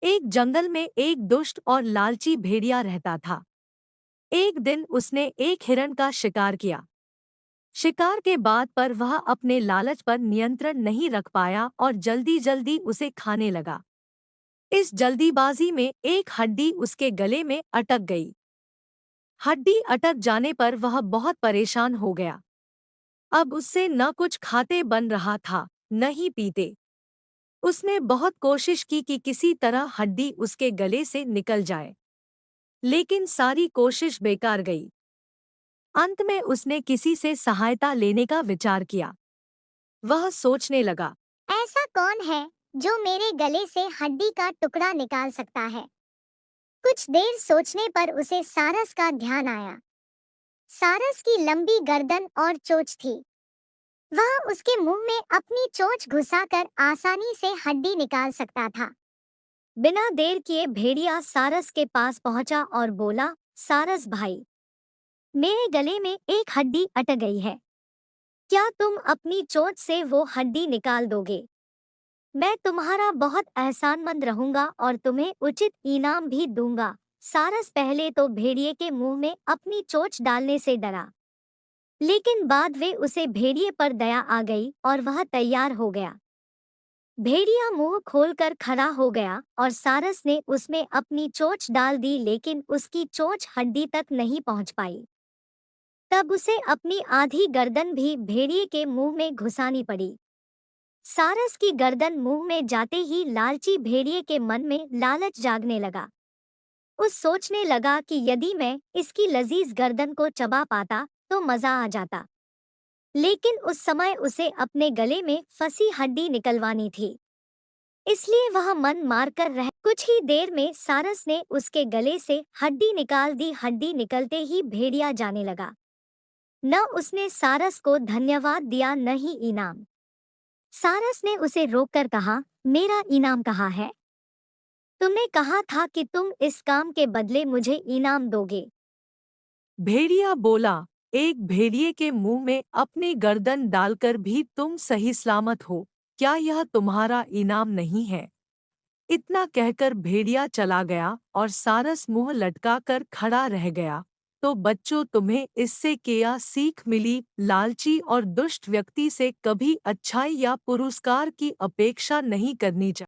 एक जंगल में एक दुष्ट और लालची भेड़िया रहता था। एक दिन उसने एक हिरण का शिकार किया। शिकार के बाद पर वह अपने लालच पर नियंत्रण नहीं रख पाया और जल्दी जल्दी उसे खाने लगा। इस जल्दीबाजी में एक हड्डी उसके गले में अटक गई। हड्डी अटक जाने पर वह बहुत परेशान हो गया। अब उससे न कुछ खाते बन रहा था, न ही पीते। उसने बहुत कोशिश की कि किसी तरह हड्डी उसके गले से निकल जाए, लेकिन सारी कोशिश बेकार गई। अंत में उसने किसी से सहायता लेने का विचार किया। वह सोचने लगा, ऐसा कौन है जो मेरे गले से हड्डी का टुकड़ा निकाल सकता है? कुछ देर सोचने पर उसे सारस का ध्यान आया। सारस की लंबी गर्दन और चोंच थी। वह उसके मुंह में अपनी चोंच घुसाकर आसानी से हड्डी निकाल सकता था। बिना देर किए भेड़िया सारस के पास पहुंचा और बोला, सारस भाई, मेरे गले में एक हड्डी अटक गई है। क्या तुम अपनी चोंच से वो हड्डी निकाल दोगे? मैं तुम्हारा बहुत एहसानमंद रहूंगा और तुम्हें उचित इनाम भी दूंगा। सारस पहले तो भेड़िए के मुंह में अपनी चोंच डालने से डरा, लेकिन बाद वे उसे भेड़िए पर दया आ गई और वह तैयार हो गया। भेड़िया मुंह खोलकर खड़ा हो गया और सारस ने उसमें अपनी चोंच डाल दी, लेकिन उसकी चोंच हड्डी तक नहीं पहुंच पाई। तब उसे अपनी आधी गर्दन भी भेड़िए के मुंह में घुसानी पड़ी। सारस की गर्दन मुंह में जाते ही लालची भेड़िए के मन में लालच जागने लगा। उस सोचने लगा कि यदि मैं इसकी लजीज गर्दन को चबा पाता तो मजा आ जाता। लेकिन उस समय उसे अपने गले में फंसी हड्डी निकलवानी थी, इसलिए वह मन मारकर रह। कुछ ही देर में सारस ने उसके गले से हड्डी निकाल दी। हड्डी निकलते ही भेड़िया जाने लगा। न उसने सारस को धन्यवाद दिया, न ही इनाम। सारस ने उसे रोककर कहा, मेरा इनाम कहाँ है? तुमने कहा था कि तुम इस काम के बदले मुझे इनाम दोगे। भेड़िया बोला, एक भेड़िए के मुंह में अपनी गर्दन डालकर भी तुम सही सलामत हो। क्या यह तुम्हारा इनाम नहीं है? इतना कहकर भेड़िया चला गया और सारस मुंह लटका कर खड़ा रह गया। तो बच्चों, तुम्हें इससे क्या सीख मिली? लालची और दुष्ट व्यक्ति से कभी अच्छाई या पुरस्कार की अपेक्षा नहीं करनी चाहिए।